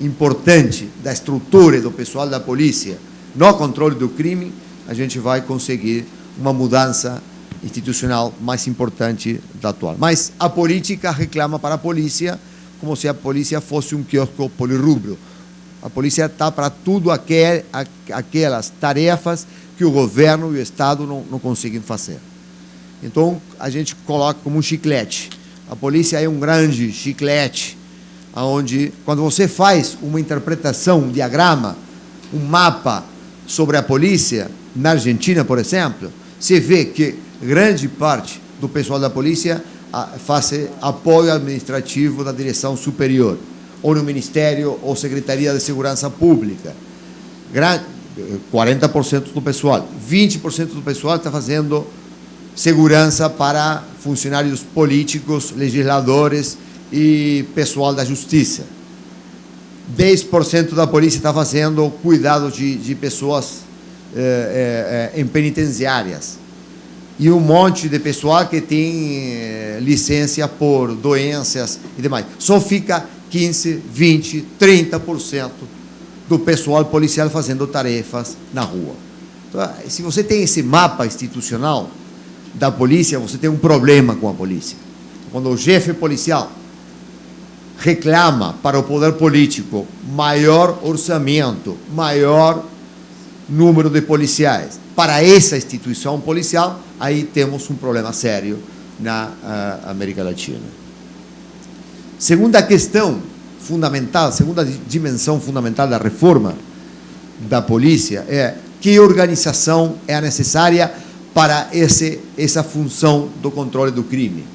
importante da estrutura e do pessoal da polícia no controle do crime, a gente vai conseguir uma mudança institucional mais importante da atual. Mas a política reclama para a polícia como se a polícia fosse um quiosco polirrubro. A polícia está para tudo aquelas tarefas que o governo e o Estado não conseguem fazer. Então, a gente coloca como um chiclete. A polícia é um grande chiclete, onde, quando você faz uma interpretação, um diagrama, um mapa sobre a polícia, na Argentina, por exemplo, você vê que grande parte do pessoal da polícia faz apoio administrativo da direção superior, ou no Ministério ou Secretaria de Segurança Pública. 40% do pessoal. 20% do pessoal está fazendo segurança para funcionários políticos, legisladores e pessoal da justiça. 10% da polícia está fazendo cuidado de pessoas em penitenciárias. E um monte de pessoal que tem licença por doenças e demais. Só fica 15%, 20%, 30% do pessoal policial fazendo tarefas na rua. Então, se você tem esse mapa institucional da polícia, você tem um problema com a polícia. Quando o chefe policial reclama para o poder político maior orçamento, maior número de policiais para essa instituição policial, aí temos um problema sério na América Latina. Segunda questão fundamental, segunda dimensão fundamental da reforma da polícia é que organização é necessária para essa função do controle do crime.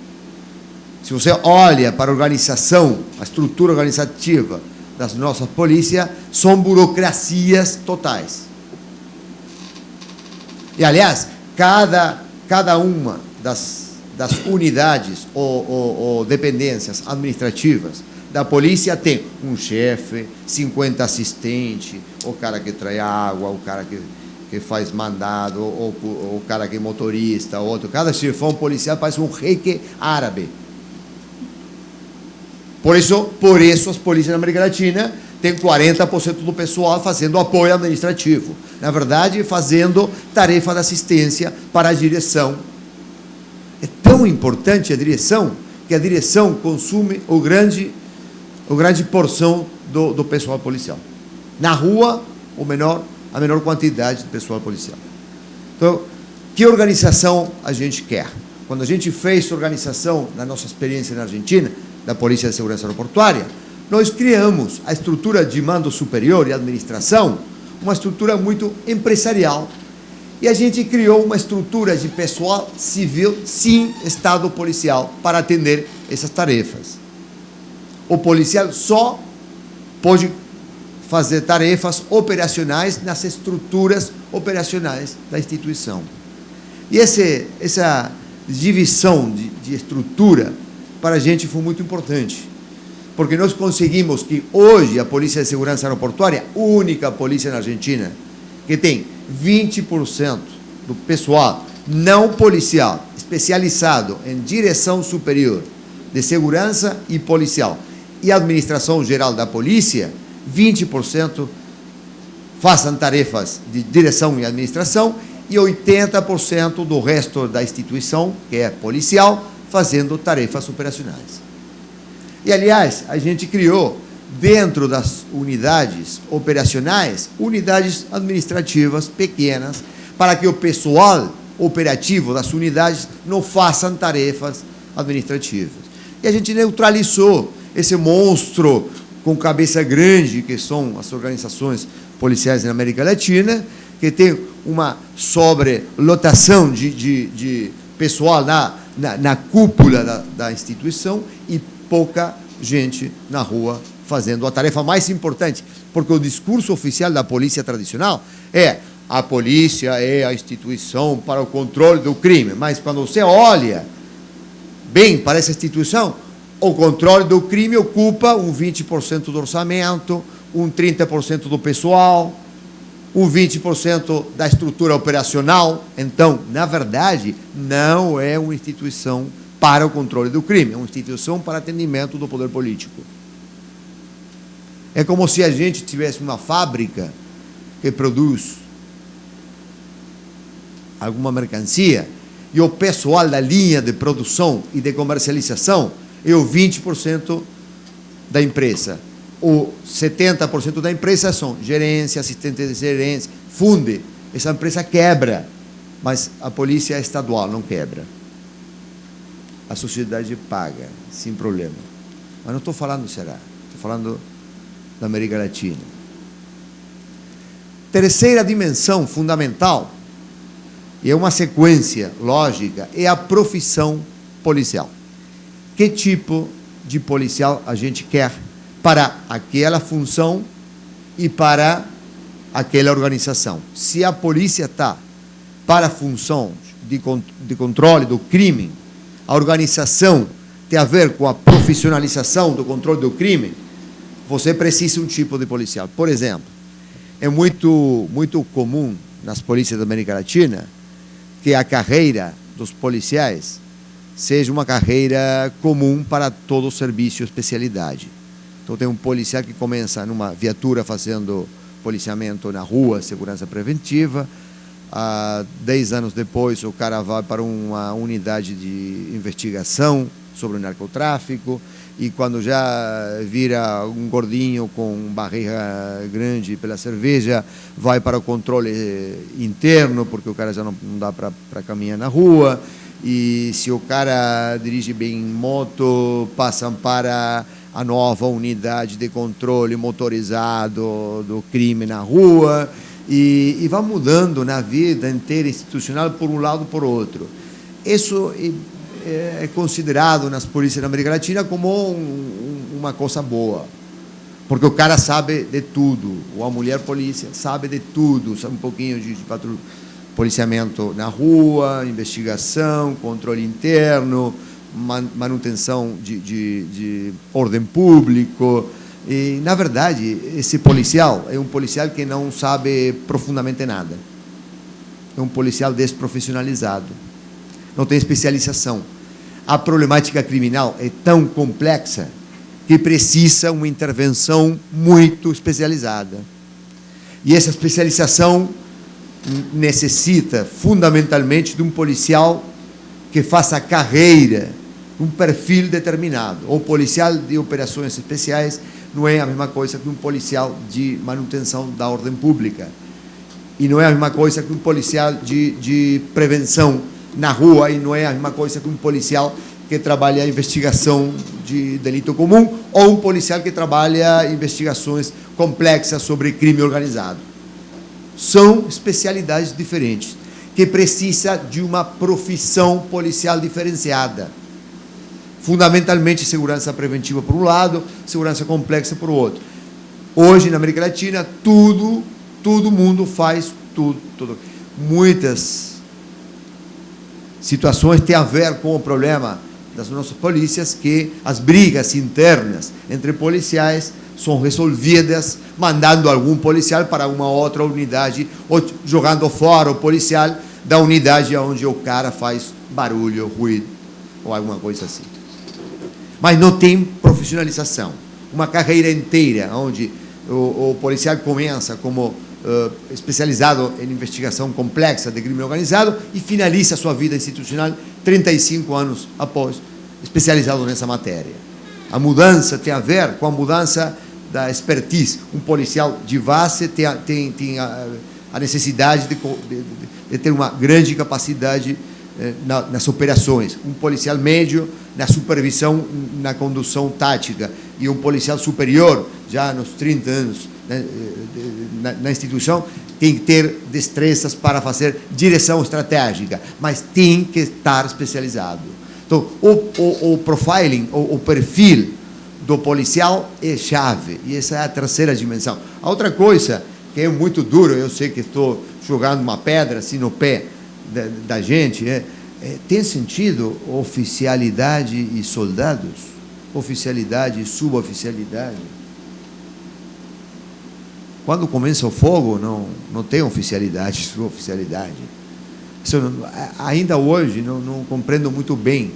Se você olha para a organização, a estrutura organizativa das nossas polícias, são burocracias totais. E, aliás, cada uma das unidades ou dependências administrativas da polícia tem um chefe, 50 assistentes, o cara que traz água, o cara que faz mandado, o cara que é motorista, outro. Cada chefão policial parece um reque árabe. Por isso as polícias na América Latina têm 40% do pessoal fazendo apoio administrativo. Na verdade, fazendo tarefa de assistência para a direção. É tão importante a direção, que a direção consome a grande porção do pessoal policial. Na rua, a menor quantidade de pessoal policial. Então, que organização a gente quer? Quando a gente fez organização, na nossa experiência na Argentina, da Polícia de Segurança Aeroportuária, nós criamos a estrutura de mando superior e administração, uma estrutura muito empresarial. E a gente criou uma estrutura de pessoal civil sem Estado policial para atender essas tarefas. O policial só pode fazer tarefas operacionais nas estruturas operacionais da instituição. E essa divisão de estrutura, para a gente foi muito importante, porque nós conseguimos que hoje a Polícia de Segurança Aeroportuária, única polícia na Argentina, que tem 20% do pessoal não policial, especializado em direção superior de segurança e policial, e administração geral da polícia, 20% façam tarefas de direção e administração, e 80% do resto da instituição, que é policial, fazendo tarefas operacionais. E, aliás, a gente criou, dentro das unidades operacionais, unidades administrativas pequenas, para que o pessoal operativo das unidades não façam tarefas administrativas. E a gente neutralizou esse monstro com cabeça grande, que são as organizações policiais na América Latina, que tem uma sobrelotação de pessoal na cúpula da instituição e pouca gente na rua fazendo a tarefa mais importante, porque o discurso oficial da polícia tradicional é: a polícia é a instituição para o controle do crime, mas quando você olha bem para essa instituição, o controle do crime ocupa um 20% do orçamento, um 30% do pessoal, um 20% da estrutura operacional. Então, na verdade, não é uma instituição para o controle do crime, é uma instituição para atendimento do poder político. É como se a gente tivesse uma fábrica que produz alguma mercancia e o pessoal da linha de produção e de comercialização é o 20% da empresa. O 70% da empresa são gerência, assistente de gerência, funde. Essa empresa quebra, mas a polícia estadual não quebra. A sociedade paga, sem problema. Mas não estou falando do Ceará, estou falando da América Latina. Terceira dimensão fundamental, e é uma sequência lógica, é a profissão policial. Que tipo de policial a gente quer para aquela função e para aquela organização? Se a polícia está para a função de controle do crime, a organização tem a ver com a profissionalização do controle do crime, você precisa de um tipo de policial. Por exemplo, é muito comum nas polícias da América Latina que a carreira dos policiais seja uma carreira comum para todo o serviço e especialidade. Então tem um policial que começa numa viatura fazendo policiamento na rua, segurança preventiva. 10 anos depois o cara vai para uma unidade de investigação sobre o narcotráfico, e quando já vira um gordinho com barriga grande pela cerveja, vai para o controle interno, porque o cara já não dá para caminhar na rua, e se o cara dirige bem moto, passam para a nova unidade de controle motorizado do crime na rua, e vai mudando na vida inteira institucional por um lado e por outro. Isso é considerado nas polícias da América Latina como uma coisa boa, porque o cara sabe de tudo, ou a mulher polícia sabe de tudo, sabe um pouquinho de policiamento na rua, investigação, controle interno, manutenção de ordem público. E, na verdade, esse policial é um policial que não sabe profundamente nada. É um policial desprofissionalizado. Não tem especialização. A problemática criminal é tão complexa que precisa uma intervenção muito especializada. E essa especialização necessita, fundamentalmente, de um policial que faça carreira, um perfil determinado. O policial de operações especiais não é a mesma coisa que um policial de manutenção da ordem pública. E não é a mesma coisa que um policial de prevenção na rua, e não é a mesma coisa que um policial que trabalha a investigação de delito comum, ou um policial que trabalha investigações complexas sobre crime organizado. São especialidades diferentes, que precisa de uma profissão policial diferenciada. Fundamentalmente, segurança preventiva por um lado, segurança complexa por outro. Hoje, na América Latina, todo mundo faz tudo. Muitas situações têm a ver com o problema das nossas polícias, que as brigas internas entre policiais são resolvidas mandando algum policial para uma outra unidade, ou jogando fora o policial da unidade onde o cara faz barulho, ruído, ou alguma coisa assim. Mas não tem profissionalização. Uma carreira inteira, onde o policial começa como especializado em investigação complexa de crime organizado e finaliza sua vida institucional 35 anos após, especializado nessa matéria. A mudança tem a ver com a mudança da expertise. Um policial de base tem a necessidade de ter uma grande capacidade nas operações. Um policial médio na supervisão, na condução tática, e um policial superior, já nos 30 anos na instituição, tem que ter destrezas para fazer direção estratégica, mas tem que estar especializado. Então, o profiling, o perfil do policial é chave, e essa é a terceira dimensão. A outra coisa que é muito duro, eu sei que estou jogando uma pedra assim no pé da gente, tem sentido oficialidade e soldados? Oficialidade e suboficialidade? Quando começa o fogo, não tem oficialidade e suboficialidade. Isso, ainda hoje, não compreendo muito bem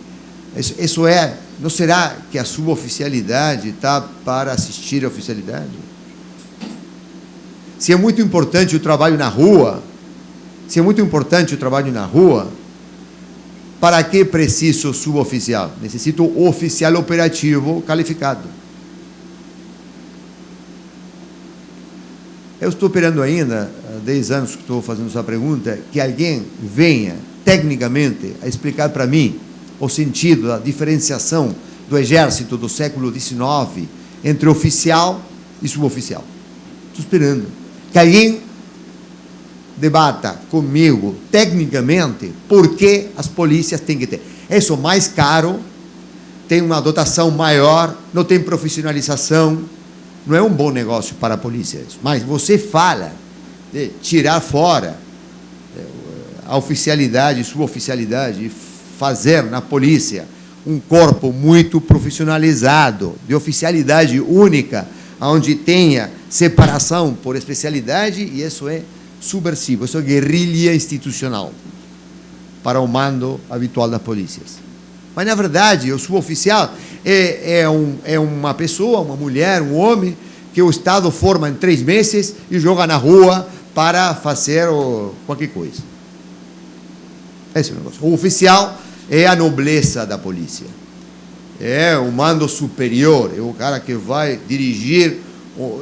Isso é, não será que a suboficialidade está para assistir à oficialidade? Se é muito importante o trabalho na rua, para que preciso suboficial? Necessito oficial operativo qualificado. Eu estou esperando ainda, há 10 anos que estou fazendo essa pergunta, que alguém venha, tecnicamente, a explicar para mim o sentido da diferenciação do exército do século XIX entre oficial e suboficial. Estou esperando que alguém debata comigo, tecnicamente, por que as polícias têm que ter. Isso mais caro, tem uma dotação maior, não tem profissionalização, não é um bom negócio para a polícia isso. Mas você fala de tirar fora a oficialidade e suboficialidade e fazer na polícia um corpo muito profissionalizado, de oficialidade única, onde tenha separação por especialidade, e isso é subversivo, isso é guerrilha institucional para o mando habitual das polícias. Mas, na verdade, o suboficial é uma pessoa, uma mulher, um homem, que o Estado forma em 3 meses e joga na rua para fazer qualquer coisa. Esse é o negócio. O oficial é a nobreza da polícia. É o mando superior, é o cara que vai dirigir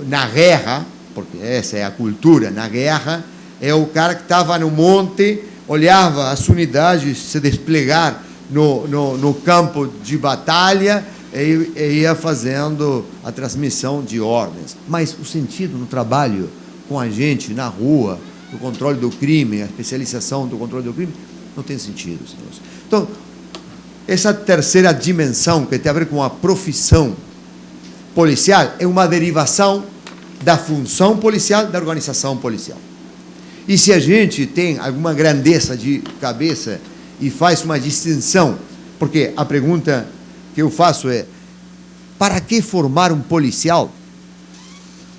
na guerra, porque essa é a cultura, na guerra, é o cara que estava no monte, olhava as unidades se desplegar no campo de batalha e ia fazendo a transmissão de ordens. Mas o sentido no trabalho com a gente na rua, do controle do crime, a especialização do controle do crime, não tem sentido. Senhores. Então, essa terceira dimensão, que tem a ver com a profissão policial, é uma derivação da função policial, da organização policial. E se a gente tem alguma grandeza de cabeça e faz uma distinção, porque a pergunta que eu faço é: para que formar um policial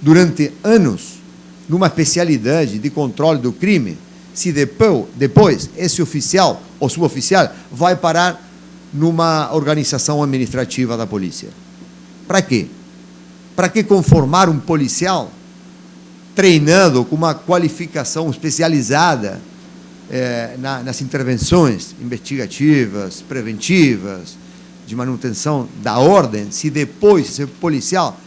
durante anos numa especialidade de controle do crime, se depois esse oficial ou suboficial vai parar numa organização administrativa da polícia? Para quê? Para que conformar um policial treinado com uma qualificação especializada nas intervenções investigativas, preventivas, de manutenção da ordem, se depois esse policial,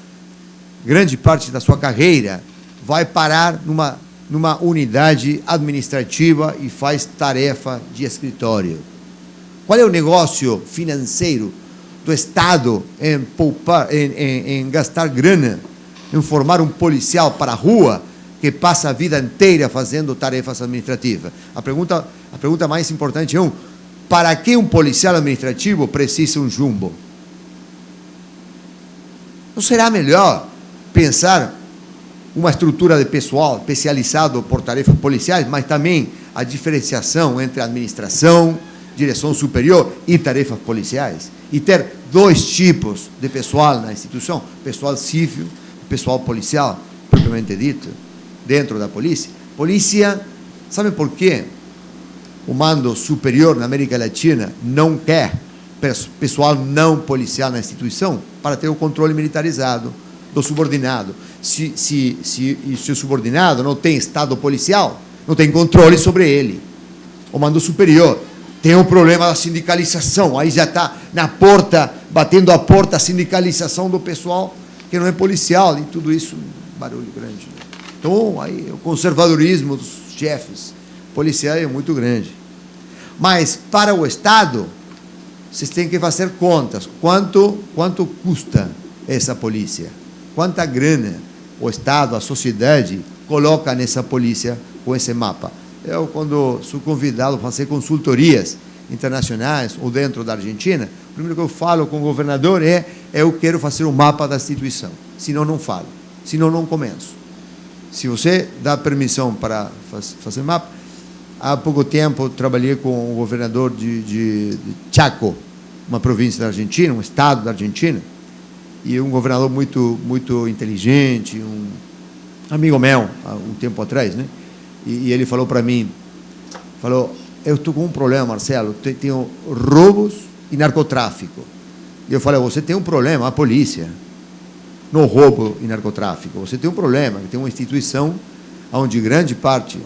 grande parte da sua carreira, vai parar numa unidade administrativa e faz tarefa de escritório? Qual é o negócio financeiro do Estado em poupar, em gastar grana, em formar um policial para a rua que passa a vida inteira fazendo tarefas administrativas? A pergunta mais importante é: para que um policial administrativo precisa um jumbo? Não será melhor pensar uma estrutura de pessoal especializado por tarefas policiais, mas também a diferenciação entre administração, direção superior e tarefas policiais, e ter 2 tipos de pessoal na instituição: pessoal civil e pessoal policial, propriamente dito, dentro da polícia? Polícia, sabe por quê o mando superior na América Latina não quer pessoal não policial na instituição? Para ter o controle militarizado do subordinado. Se o subordinado não tem estado policial, não tem controle sobre ele. O mando superior tem o problema da sindicalização, aí já está na porta, batendo a porta, a sindicalização do pessoal que não é policial, e tudo isso, barulho grande. Então, aí, o conservadorismo dos chefes policiais é muito grande. Mas, para o Estado, vocês têm que fazer contas. Quanto custa essa polícia? Quanta grana o Estado, a sociedade, coloca nessa polícia com esse mapa? Eu, quando sou convidado a fazer consultorias internacionais ou dentro da Argentina, o primeiro que eu falo com o governador é: eu quero fazer um mapa da instituição. Senão, não falo. Senão, não começo. Se você dá permissão para fazer mapa, há pouco tempo trabalhei com o governador de Chaco, uma província da Argentina, um estado da Argentina, e um governador muito inteligente, um amigo meu, há um tempo atrás, né? E ele falou para mim, eu estou com um problema, Marcelo, tenho roubos e narcotráfico. E eu falei, você tem um problema, a polícia, no roubo e narcotráfico. Você tem um problema, tem uma instituição onde grande parte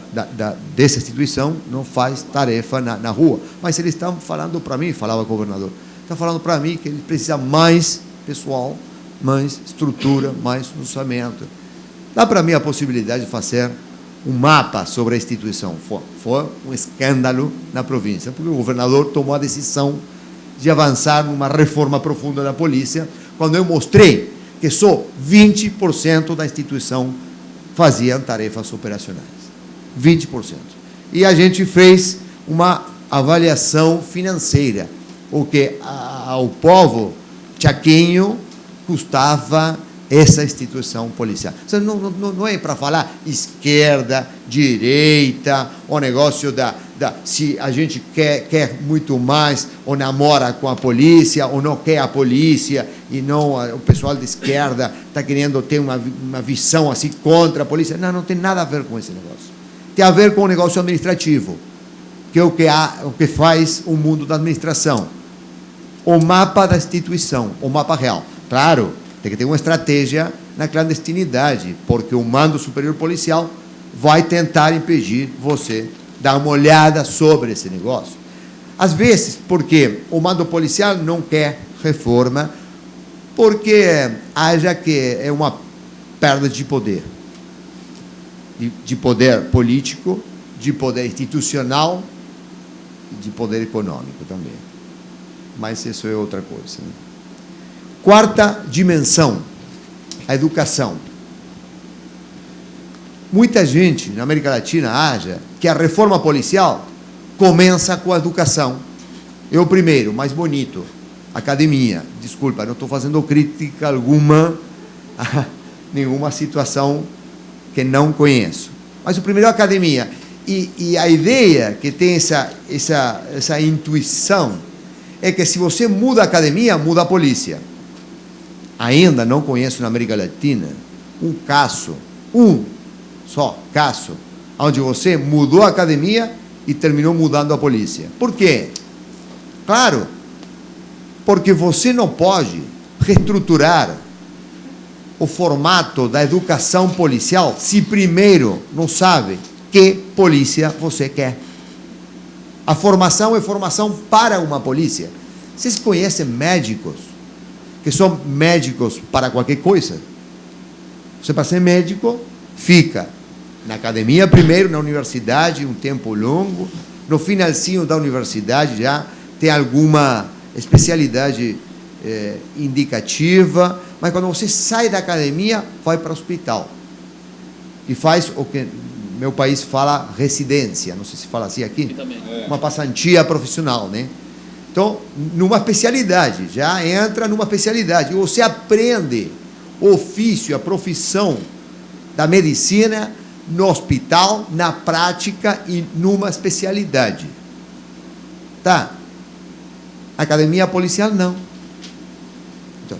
dessa instituição não faz tarefa na rua. Mas eles estão falando para mim, falava o governador, estão falando para mim que ele precisa mais pessoal, mais estrutura, mais orçamento. Dá para mim a possibilidade de fazer um mapa sobre a instituição. Foi um escândalo na província, porque o governador tomou a decisão de avançar numa reforma profunda da polícia, quando eu mostrei que só 20% da instituição faziam tarefas operacionais. 20%. E a gente fez uma avaliação financeira, o que ao povo chaqueño custava essa instituição policial. Não é para falar esquerda, direita, o negócio se a gente quer muito mais, ou namora com a polícia, ou não quer a polícia, e não o pessoal de esquerda está querendo ter uma visão assim contra a polícia. Não tem nada a ver com esse negócio. Tem a ver com o negócio administrativo, que é o que faz o mundo da administração. O mapa da instituição, o mapa real. Claro, tem que ter uma estratégia na clandestinidade, porque o mando superior policial vai tentar impedir você dar uma olhada sobre esse negócio. Às vezes, porque o mando policial não quer reforma, porque acha que é uma perda de poder. De poder político, de poder institucional e de poder econômico também. Mas isso é outra coisa, né? Quarta dimensão, a educação. Muita gente na América Latina acha que a reforma policial começa com a educação. É o primeiro, mais bonito, academia. Desculpa, não estou fazendo crítica alguma a nenhuma situação que não conheço. Mas o primeiro é a academia. E a ideia que tem essa intuição é que se você muda a academia, muda a polícia. Ainda não conheço na América Latina um só caso, onde você mudou a academia e terminou mudando a polícia. Por quê? Claro, porque você não pode reestruturar o formato da educação policial se primeiro não sabe que polícia você quer. A formação é formação para uma polícia. Vocês conhecem médicos que são médicos para qualquer coisa? Você, para ser médico, fica na academia primeiro, na universidade, um tempo longo. No finalzinho da universidade já tem alguma especialidade indicativa, mas quando você sai da academia, vai para o hospital e faz o que meu país fala residência, não sei se fala assim aqui, uma passantia profissional, né? Então, numa especialidade, já entra numa especialidade, você aprende o ofício, a profissão da medicina no hospital, na prática e numa especialidade. Tá? A academia policial não. Então,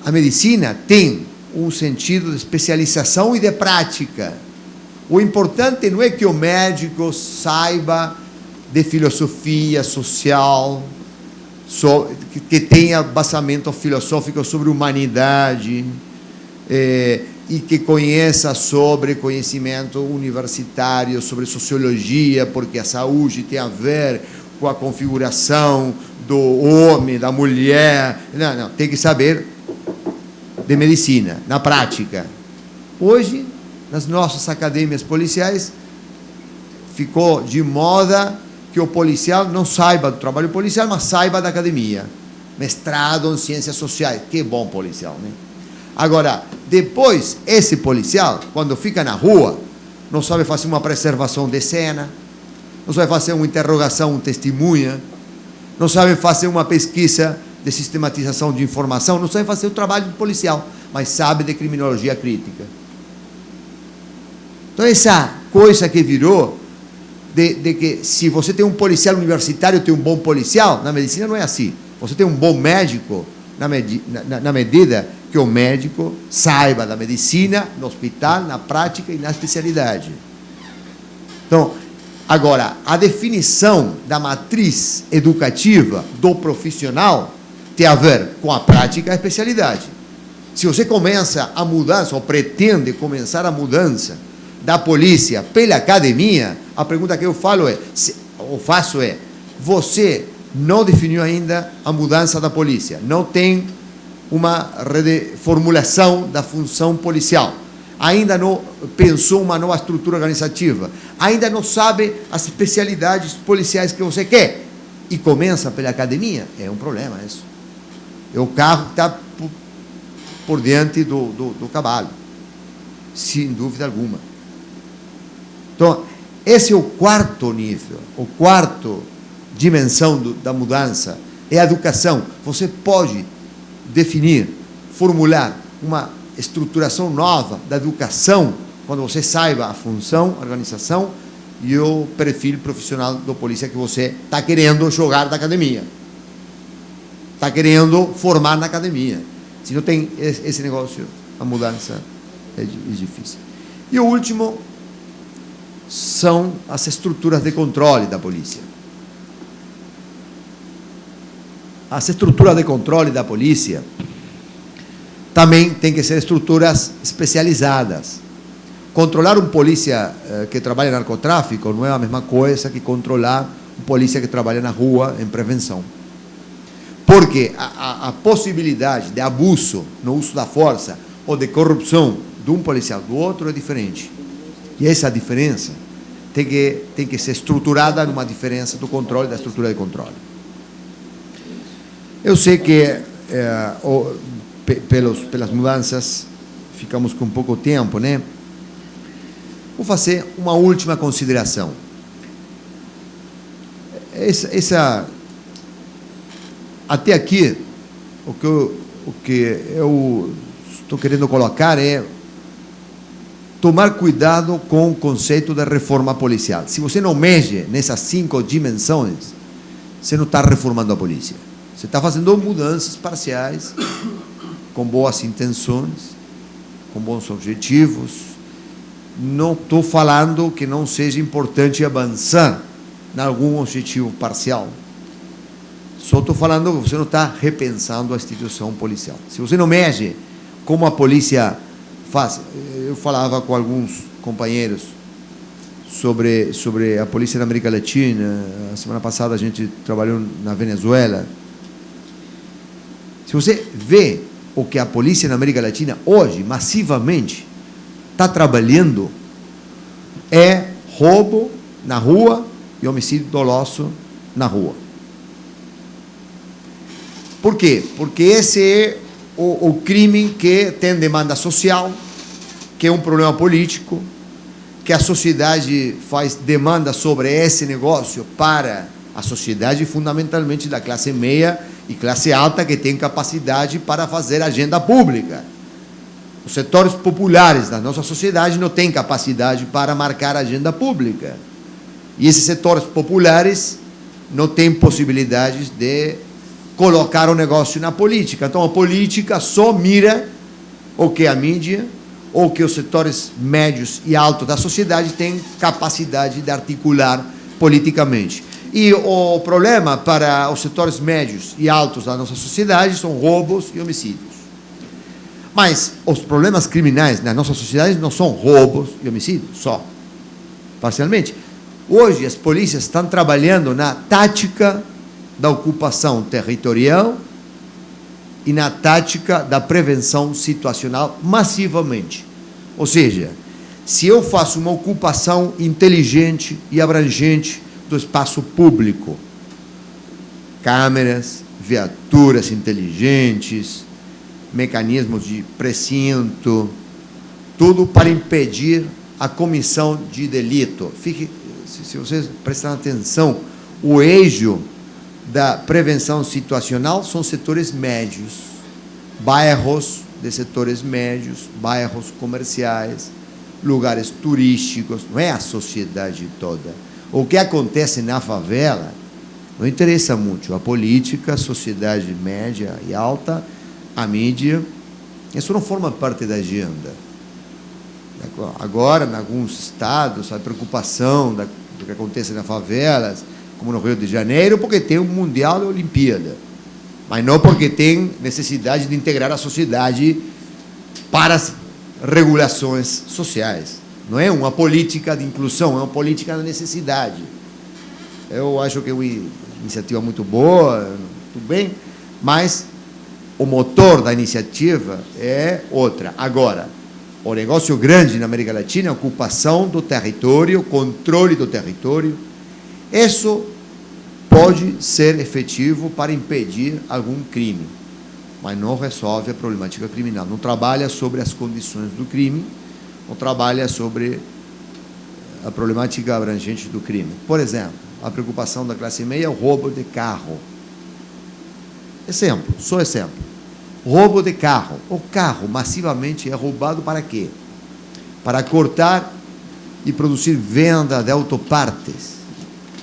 a medicina tem um sentido de especialização e de prática. O importante não é que o médico saiba de filosofia social, que tenha basamento filosófico sobre humanidade, e que conheça sobre conhecimento universitário, sobre sociologia, porque a saúde tem a ver com a configuração do homem, da mulher. Não, tem que saber de medicina, na prática. Hoje, nas nossas academias policiais, ficou de moda que o policial não saiba do trabalho policial, mas saiba da academia. Mestrado em ciências sociais. Que bom policial, né? Agora, depois, esse policial, quando fica na rua, não sabe fazer uma preservação de cena, não sabe fazer uma interrogação, testemunha, não sabe fazer uma pesquisa de sistematização de informação, não sabe fazer o trabalho policial, mas sabe de criminologia crítica. Então, essa coisa que virou de que se você tem um policial universitário, tem um bom policial, na medicina não é assim. Você tem um bom médico na medida que o médico saiba da medicina, no hospital, na prática e na especialidade. Então, Agora, a definição da matriz educativa do profissional tem a ver com a prática e a especialidade. Se você começa a mudança, ou pretende começar a mudança da polícia pela academia, a pergunta que eu faço é, você não definiu ainda a mudança da polícia, não tem uma reformulação da função policial, ainda não pensou uma nova estrutura organizativa, ainda não sabe as especialidades policiais que você quer, e começa pela academia, é um problema isso. É o carro que está por diante do cavalo, sem dúvida alguma. Então, esse é o quarto nível, o quarto dimensão da mudança, é a educação. Você pode definir, formular uma estruturação nova da educação quando você saiba a função, a organização e o perfil profissional do polícia que você está querendo jogar da academia, está querendo formar na academia. Se não tem esse negócio, a mudança é difícil. E o último são as estruturas de controle da polícia. As estruturas de controle da polícia também têm que ser estruturas especializadas. Controlar um polícia que trabalha em narcotráfico não é a mesma coisa que controlar um polícia que trabalha na rua em prevenção. Porque a possibilidade de abuso no uso da força ou de corrupção de um policial do outro é diferente. E essa diferença tem que ser estruturada numa diferença do controle, da estrutura de controle. Eu sei que pelas mudanças ficamos com pouco tempo, né? Vou fazer uma última consideração. Até aqui, o que eu estou querendo colocar é tomar cuidado com o conceito de reforma policial. Se você não mexe nessas 5 dimensões, você não está reformando a polícia. Você está fazendo mudanças parciais, com boas intenções, com bons objetivos. Não estou falando que não seja importante avançar em algum objetivo parcial. Só estou falando que você não está repensando a instituição policial. Se você não mexe como a polícia faz, eu falava com alguns companheiros sobre a polícia na América Latina. A semana passada a gente trabalhou na Venezuela. Se você vê o que a polícia na América Latina hoje, massivamente, está trabalhando, é roubo na rua e homicídio doloso na rua. Por quê? Porque esse é o crime que tem demanda social, que é um problema político, que a sociedade faz demanda sobre esse negócio para a sociedade, fundamentalmente da classe meia e classe alta, que tem capacidade para fazer agenda pública. Os setores populares da nossa sociedade não têm capacidade para marcar agenda pública. E esses setores populares não têm possibilidades de colocar o negócio na política. Então, a política só mira o que a mídia ou que os setores médios e altos da sociedade têm capacidade de articular politicamente. E o problema para os setores médios e altos da nossa sociedade são roubos e homicídios. Mas os problemas criminais na nossa sociedade não são roubos e homicídios só, parcialmente. Hoje as polícias estão trabalhando na tática da ocupação territorial e na tática da prevenção situacional massivamente. Ou seja, se eu faço uma ocupação inteligente e abrangente do espaço público, câmeras, viaturas inteligentes, mecanismos de precinto, tudo para impedir a comissão de delito. Se vocês prestarem atenção, o eixo da prevenção situacional são setores médios, bairros de setores médios, bairros comerciais, lugares turísticos, não é a sociedade toda. O que acontece na favela não interessa muito. A política, a sociedade média e alta, a mídia, isso não forma parte da agenda. Agora, em alguns estados, a preocupação do que acontece nas favelas, como no Rio de Janeiro, porque tem um Mundial e Olimpíada, mas não porque tem necessidade de integrar a sociedade para as regulações sociais. Não é uma política de inclusão, é uma política da necessidade. Eu acho que é uma iniciativa muito boa, tudo bem, mas o motor da iniciativa é outra. Agora, o negócio grande na América Latina é a ocupação do território, controle do território. Isso pode ser efetivo para impedir algum crime, mas não resolve a problemática criminal. Não trabalha sobre as condições do crime, não trabalha sobre a problemática abrangente do crime. Por exemplo, a preocupação da classe média é o roubo de carro. Exemplo, só exemplo. Roubo de carro. O carro massivamente é roubado para quê? Para cortar e produzir venda de autopartes.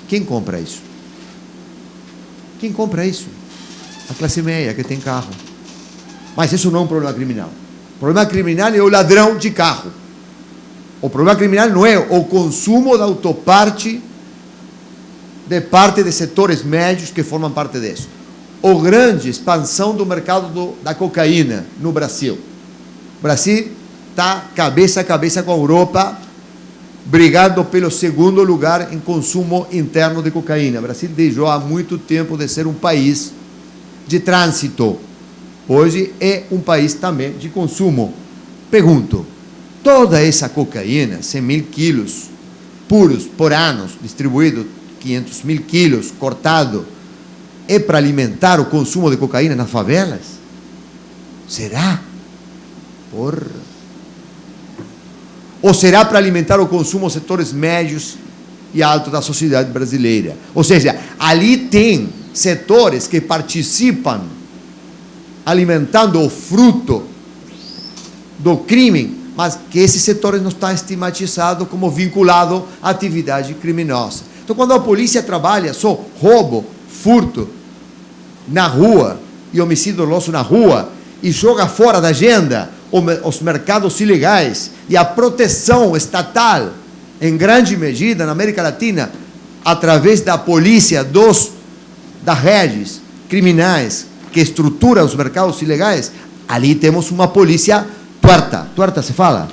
Quem compra isso? Quem compra isso? A classe média que tem carro. Mas isso não é um problema criminal. O problema criminal é o ladrão de carro. O problema criminal não é o consumo da autoparte de parte de setores médios que formam parte disso. A grande expansão do mercado da cocaína no Brasil. O Brasil está cabeça a cabeça com a Europa, brigando pelo segundo lugar em consumo interno de cocaína. O Brasil deixou há muito tempo de ser um país de trânsito. Hoje é um país também de consumo. Pergunto, toda essa cocaína, 100 mil quilos puros por ano, distribuído 500 mil quilos, cortado, é para alimentar o consumo de cocaína nas favelas? Será? Porra. Ou será para alimentar o consumo dos setores médios e altos da sociedade brasileira? Ou seja, ali tem setores que participam alimentando o fruto do crime, mas que esses setores não estão estigmatizados como vinculados à atividade criminosa. Então, quando a polícia trabalha só roubo, furto na rua e homicídio doloso na rua e joga fora da agenda os mercados ilegais e a proteção estatal, em grande medida, na América Latina, através da polícia, das redes criminais que estruturam os mercados ilegais, ali temos uma polícia torta se fala?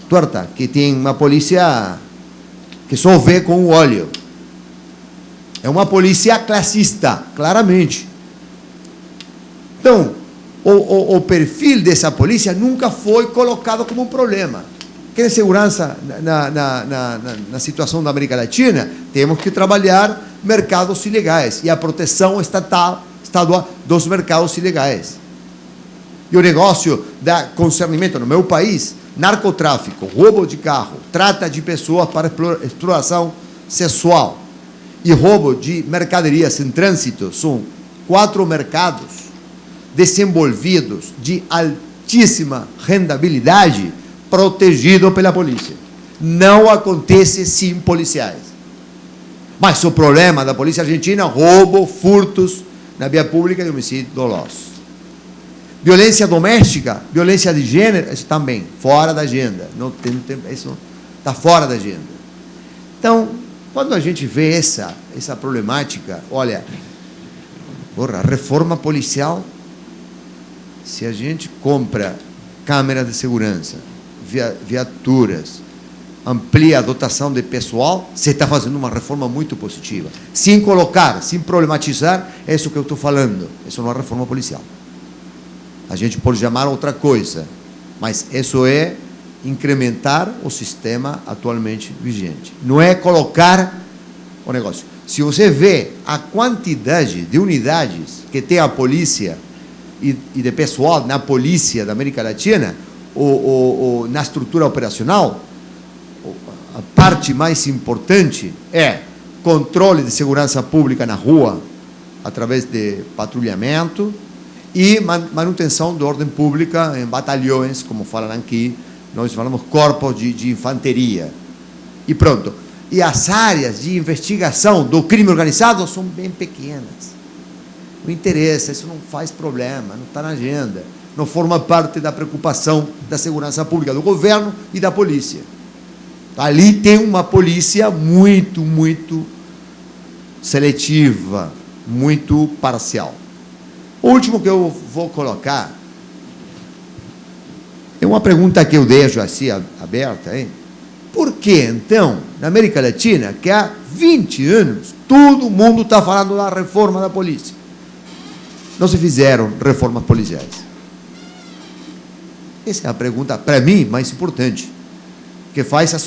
Torta, que tem uma polícia que só vê com o olho. É uma polícia classista, claramente. Então, o perfil dessa polícia nunca foi colocado como um problema. Quer segurança na situação da América Latina? Temos que trabalhar mercados ilegais e a proteção estadual dos mercados ilegais. E o negócio da concernimento no meu país, narcotráfico, roubo de carro, trata de pessoas para exploração sexual e roubo de mercadorias em trânsito, são 4 mercados desenvolvidos de altíssima rentabilidade, protegido pela polícia. Não acontece sem policiais. Mas o problema da polícia argentina, roubo, furtos na via pública e homicídio doloso. Violência doméstica, violência de gênero, isso também, fora da agenda. Não tem, isso está fora da agenda. Então, quando a gente vê essa problemática, olha, porra, reforma policial, se a gente compra câmeras de segurança, viaturas, amplia a dotação de pessoal, você está fazendo uma reforma muito positiva. Sem colocar, sem problematizar, é isso que eu estou falando. Isso não é reforma policial. A gente pode chamar outra coisa, mas isso é incrementar o sistema atualmente vigente. Não é colocar o negócio. Se você vê a quantidade de unidades que tem a polícia e de pessoal na polícia da América Latina, na estrutura operacional, a parte mais importante é controle de segurança pública na rua, através de patrulhamento, e manutenção de ordem pública em batalhões, como falam aqui, nós falamos corpos de infantaria. E pronto. E as áreas de investigação do crime organizado são bem pequenas. Não interessa, isso não faz problema, não está na agenda, não forma parte da preocupação da segurança pública do governo e da polícia. Ali tem uma polícia muito, muito seletiva, muito parcial. O último que eu vou colocar é uma pergunta que eu deixo assim aberta, hein? Por que, então, na América Latina, que há 20 anos, todo mundo está falando da reforma da polícia, não se fizeram reformas policiais? Essa é a pergunta, para mim, mais importante, que faz as